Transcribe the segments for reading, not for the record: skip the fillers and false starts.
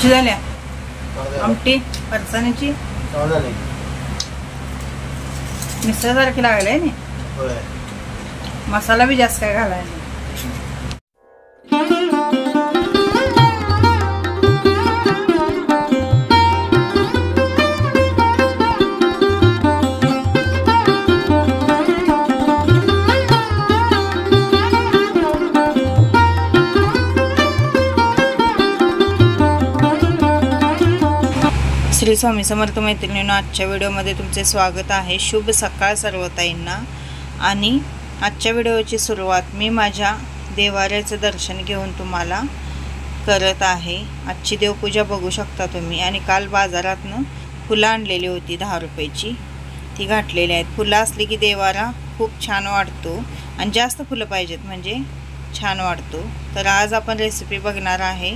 कशी झाल्या आमटी फरसाण्याची मिसळ सारखी लागले ना मसाला बी जास्त काय घालाय नाही. श्री स्वामी समर्थ मैत्रिणींनो, आजच्या व्हिडिओमध्ये तुमचे स्वागत आहे. शुभ सकाळ सर्व ताईंना. आणि आजच्या व्हिडिओची सुरुवात मी माझ्या देवाऱ्याचं दर्शन घेऊन तुम्हाला करत आहे. आजची देवपूजा बघू शकता तुम्ही. आणि काल बाजारातनं फुलं आणलेली होती 10 रुपयाची, ती घातलेली आहेत. फुलं असली की देवारा खूप छान वाटतो आणि जास्त फुलं पाहिजेत म्हणजे छान वाटतो. तर आज आपण रेसिपी बघणार आहे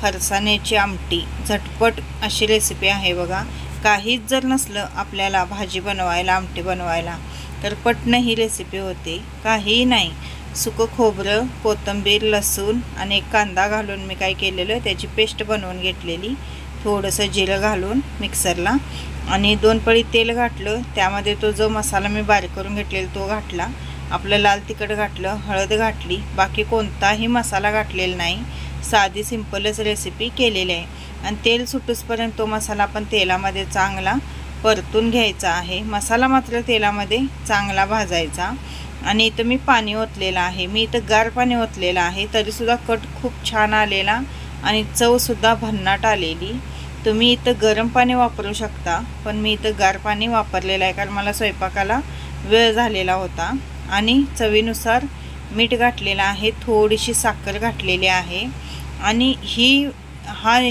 फरसाण्याची आमटी. झटपट अशी रेसिपी आहे बघा. काहीच जर नसलं आपल्याला भाजी बनवायला, आमटी बनवायला, तर पटकन ही रेसिपी होते. काहीही नाही, सुकं खोबरं, कोथिंबीर, लसूण आणि एक कांदा घालून मी काय केलेलं त्याची पेस्ट बनवून घेतलेली. थोडंसं जिरं घालून मिक्सरला आणि 2 पळी तेल घातलं. त्यामध्ये तो जो मसाला मी बारीक करून घेतलेला तो घातला. आपलं लाल तिखट घातलं, हळद घातली. बाकी कोणताही मसाला घातलेला नाही. साधी सिंपलच रेसिपी केलेली आहे. आणि तेल सुटूसपर्यंत तो मसाला आपण तेलामध्ये चांगला परतून घ्यायचा आहे. मसाला मात्र तेलामध्ये चांगला भाजायचा. आणि इथं मी पाणी ओतलेलं आहे. मी इथं गार पाणी ओतलेलं आहे, तरीसुद्धा कट खूप छान आलेला आणि चवसुद्धा भन्नाट आलेली. तुम्ही इथं गरम पाणी वापरू शकता, पण मी इथं गार पाणी वापरलेलं आहे कारण मला स्वयंपाकाला वेळ झालेला होता. आणि चवीनुसार मीठ घातलेलं आहे, थोडीशी साखर घातलेली आहे. आणि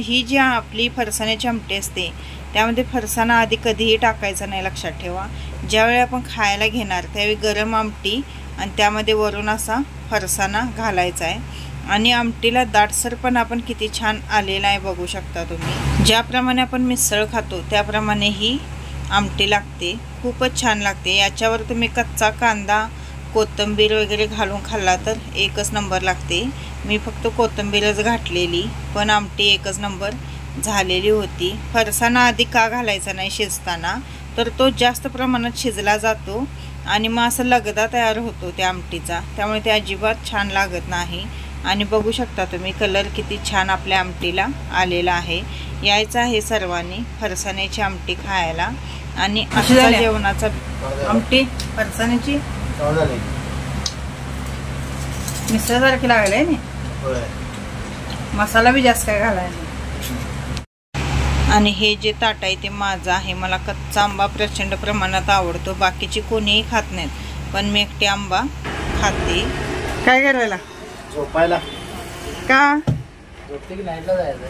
ही जी आपली फरसाण्याची आमटी असते त्यामध्ये फरसाणा आधी कधीही टाकायचा नाही, लक्षात ठेवा. ज्यावेळी आपण खायला घेणार त्यावेळी गरम आमटी आणि त्यामध्ये वरून असा फरसाणा घालायचा आहे. आणि आमटीला दाटसर पण आपण किती छान आलेला आहे बघू शकता तुम्ही. ज्याप्रमाणे आपण मिसळ खातो त्याप्रमाणे ही आमटी लागते, खूपच छान लागते. याच्यावर तुम्ही कच्चा कांदा, कोथिंबीर वगैरे घालून खाल्ला तर एकच नंबर लागते. मी फक्त कोथिंबीरच घातलेली, पण आमटी एकच नंबर झालेली होती. फरसाणा आधी का घालायचा नाही शिजताना, तर तो जास्त प्रमाणात शिजला जातो आणि मग असं लगदा तयार होतो त्या आमटीचा, त्यामुळे ते अजिबात छान लागत नाही. आणि बघू शकता तुम्ही कलर किती छान आपल्या आमटीला आलेला आहे. यायचं आहे सर्वांनी फरसाण्याची आमटी खायला. आणि अशा जेवणाचा आमटी फरसाण्याची मिसळ सारखी लागले ना, मसाला बी जास्त काय घालाय नाही. आणि हे जे ताट आहे ते माझं आहे. मला कच्चा आंबा प्रचंड प्रमाणात आवडतो. बाकीची कोणीही खात नाहीत, पण मी एकटी आंबा खाते. काय करायला? झोपायला. का? झोपते की नाईटला जायचं?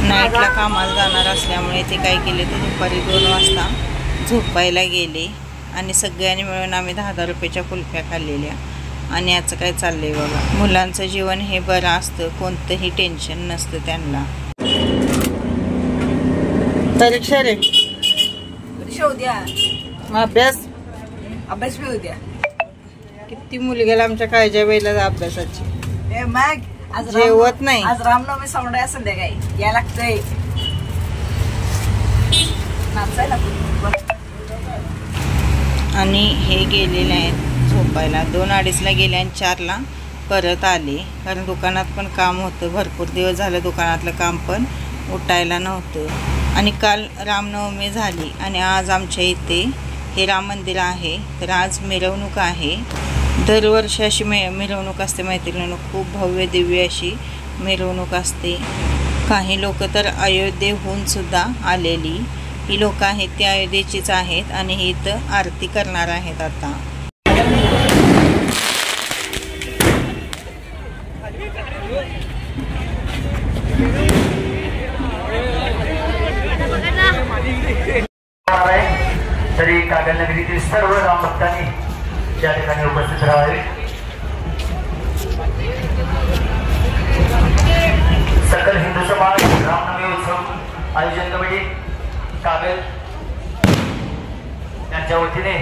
नाईटला कामाला जाणार असल्यामुळे ते काय केले तर दुपारी 2 वाजता झोपायला गेले. आणि सगळ्यांनी मिळून आम्ही 10-10 रुपयाच्या कुल्फ्या खाल्लेल्या. आणि याचं काय चाललंय बघा. मुलांचं जीवन हे बरं असतं, कोणतंही टेन्शन नसतं त्यांना. परीक्षा रे, अभ्यास अभ्यास भी उद्या. किती मुलग्याला आमच्या काळजा वेळेला अभ्यासाची आज जेवत नाही. आज रामनवमी समोर संध्याकाळी या लागतंय नाचायला. आणि हे गेलेले आहेत झोपायला. 2-2:30ला गेले आणि 4ला परत आले, कारण दुकानात पण काम होतं. भरपूर दिवस झालं दुकानातलं काम पण उठायला नव्हतं. आणि काल रामनवमी झाली आणि आज आमच्या इथे हे राम मंदिर आहे, तर आज मिरवणूक आहे. दरवर्षी अशी मिरवणूक असते मैत्रिणींनो, खूप भव्य दिव्य अशी मिरवणूक असते. काही लोक तर अयोध्येहून सुद्धा आलेली. ही लोक आहेत ती अयोध्येचीच आहेत आणि ही इथं आरती करणार आहेत आता. तरी कागलनगरीतील सर्व रामभक्तांनी या ठिकाणी उपस्थित राहावे. सकल हिंदू समाज रामनवमी उत्सव आयोजन कमिटी कागल यांच्या वतीने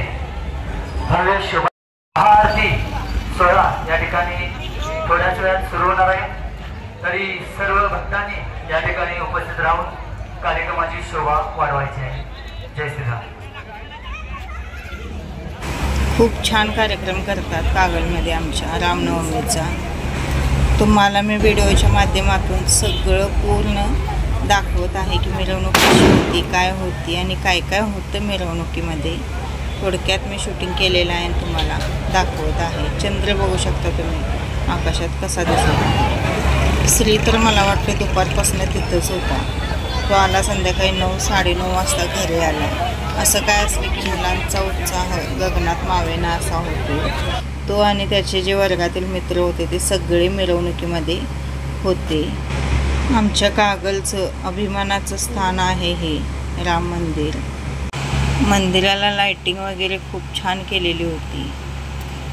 भव्य शोभा आरती सोहळा या ठिकाणी थोड्याच वेळात सुरू होणार आहे. तरी सर्व भक्तांनी या ठिकाणी उपस्थित राहून कार्यक्रमाची शोभा वाढवायची आहे. जय श्रीराम. खूप छान कार्यक्रम करतात कागलमध्ये आमच्या रामनवमीचा. तुम्हाला मी व्हिडिओच्या माध्यमातून सगळं पूर्ण दाखवत आहे की मिरवणूक कशी होती, काय होती आणि काय काय होतं मिरवणुकीमध्ये. थोडक्यात मी शूटिंग केलेलं आहे आणि तुम्हाला दाखवत आहे. चंद्र बघू शकता तुम्ही आकाशात कसा दिसत आहे. श्री तर मला वाटतं दुपारपासून तिथंच होता. तो आला संध्याकाळी 9-9:30 वाजता घरी आला. असं काय असलं की मुलांचा उत्साह गगनात मावेना असा होतो. तो आणि त्याचे जे वर्गातील मित्र होते ते सगळे मिरवणुकीमध्ये होते. आमच्या कागलचं अभिमानाचं स्थान आहे हे राम मंदिर. मंदिराला लायटिंग वगैरे खूप छान केलेली होती.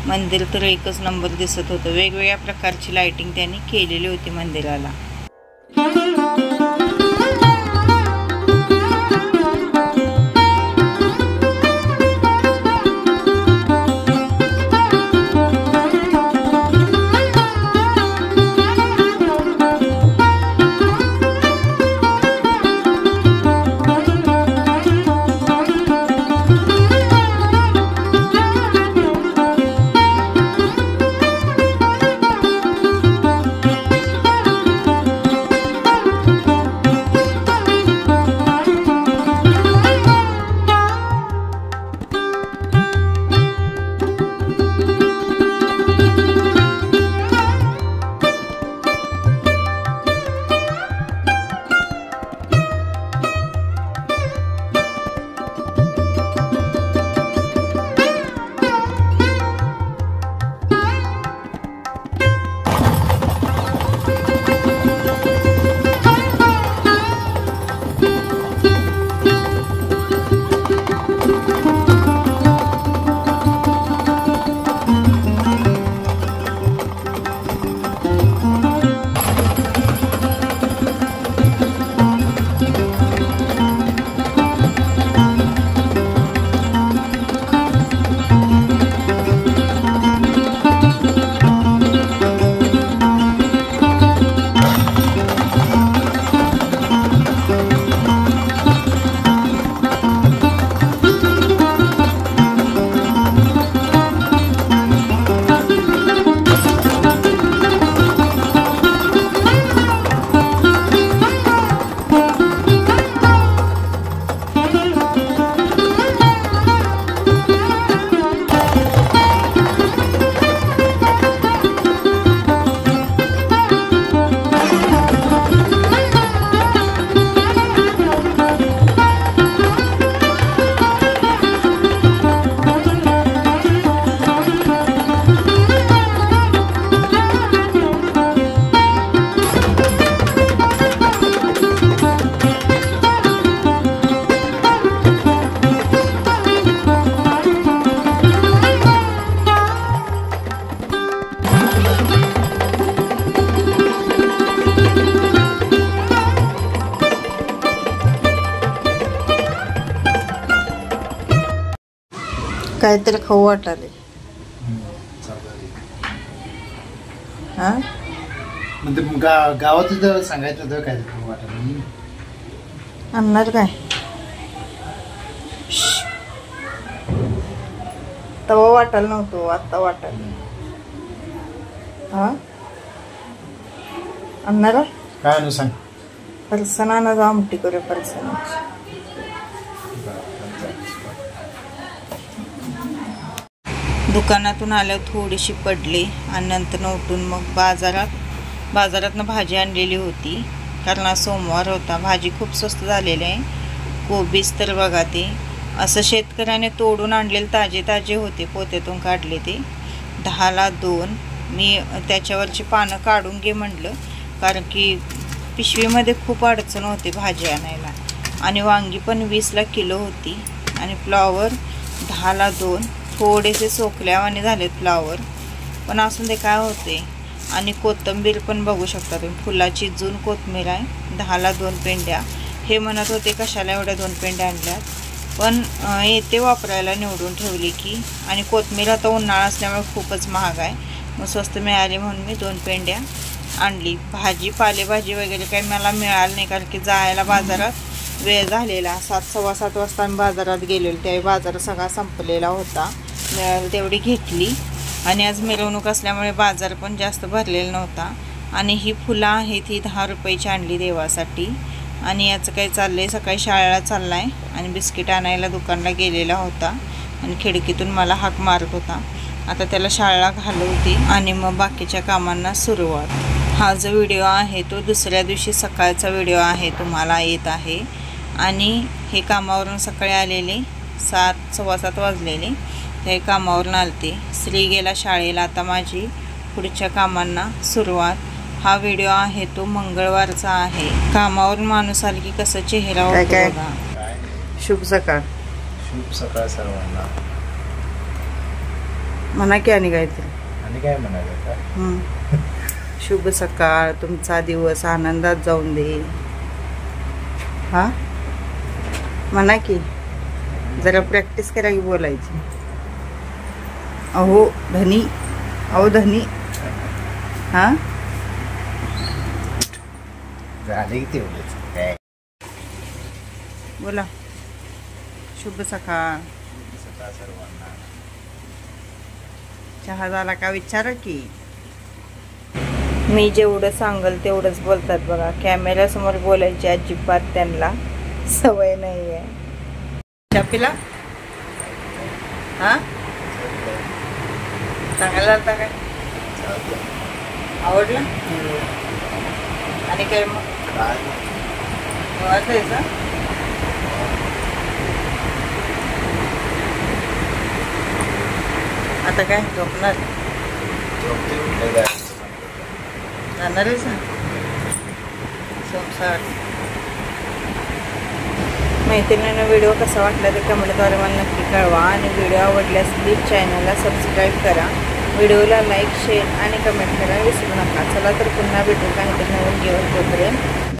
मंदिर तर एकच नंबर दिसत होतं. वेगवेगळ्या प्रकारची लायटिंग त्यांनी केलेली होती मंदिराला. काहीतरी खाऊ वाटाले. हा म्हणजे गावात जर सांगायचं होतं काय खाऊ वाटाले. आणणार काय तवा वाटायला नव्हतो, आत्ता वाटायला. हा आणणार काय आणू सांग. फरसाण आणा, आमटी करूया फरसाणाची. दुकानातून आल्यावर थोडीशी पडली आणि नंतर उठून मग बाजारातनं भाजी आणलेली होती. कारण आज सोमवार होता. भाजी खूप स्वस्त झालेली आहे. कोबीज तर बघा ते असं शेतकऱ्याने तोडून आणलेले ताजे होते. पोत्यातून काढले ते 10ला 2. मी त्याच्यावरची पानं काढून घे म्हटलं, कारण की पिशवीमध्ये खूप अडचण होते भाजी आणायला. आणि वांगी पण 20ला किलो होती. आणि फ्लॉवर 10ला 2. थोडेसे सोकल्यावाने झालेत फ्लॉवर, पण असून ते काय होते. आणि कोथिंबीर पण बघू शकता तुम्ही, फुलाची जून कोथिंबीर आहे. 10ला 2 पेंड्या. हे म्हणत होते कशाला एवढ्या 2 पेंड्या आणल्यात, पण येते वापरायला निवडून ठेवली की. आणि कोथिंबीर आता उन्हाळा असल्यामुळे खूपच महाग आहे, मग स्वस्त मिळाली म्हणून मी 2 पेंड्या आणली. भाजी पालेभाजी वगैरे काही मला मिळालं नाही, कारण की जायला बाजारात वेळ झालेला. 7, 7:15 वाजता आम्ही बाजारात गेलेलो. त्यावेळी बाजार सगळा संपलेला होता. मिळालं तेवढी घेतली. आणि आज मिरवणूक असल्यामुळे बाजार पण जास्त भरलेला नव्हता. आणि ही फुलं आहेत ही 10 रुपयाची आणली देवासाठी. आणि याचं काय चाललं आहे, सकाळी शाळेला चालला आहे आणि बिस्किट आणायला दुकानला गेलेला होता आणि खिडकीतून मला हाक मारत होता. आता त्याला शाळेला घालवते आणि मग बाकीच्या कामांना सुरुवात. हा जो व्हिडिओ आहे तो दुसऱ्या दिवशी सकाळचा व्हिडिओ आहे, तुम्हाला येत आहे. आणि हे कामावरून सकाळी आलेले 7, 7:15 वाजलेले. ते कामावरून आलते. श्री गेला शाळेला. आता माझी पुढच्या कामांना सुरुवात. हा व्हिडिओ आहे तो मंगळवारचा आहे. कामावरून माणूस आला की कसं चेहरा होतो बघा. शुभ सकाळ. शुभ सकाळ सर्वांना. म्हणा की आणि काहीतरी. आणि काय म्हणायचं? शुभ सकाळ. तुमचा दिवस आनंदात जाऊन दे. हा म्हणा की. जरा प्रॅक्टिस करा की बोलायची. अहो धनी, अहो धनी. हा झाले की तेवढेच. बोला. शुभ सकाळ. सकाळ सर्वांना. चहा झाला का विचारा की. मी जेवढं सांगल तेवढंच बोलतात बघा. कॅमेऱ्यासमोर बोलायची अजिबात त्यांना सवय नाही आहे. चहा पिला? हा चांगला झालता काय? आवडला? आणि काय मग वाचायचं? आता काय झोपणार? जाणार आहेस ना संसार. मैत्रिणींना व्हिडिओ कसा वाटला ते कमेंटद्वारे मला नक्की कळवा. आणि व्हिडिओ आवडल्यास प्लीज चॅनलला सबस्क्राईब करा. व्हिडिओला लाईक, शेअर आणि कमेंट करायला विसरू नका. चला तर पुन्हा भेटू काहीतरी नवीन घेऊन. तोपर्यंत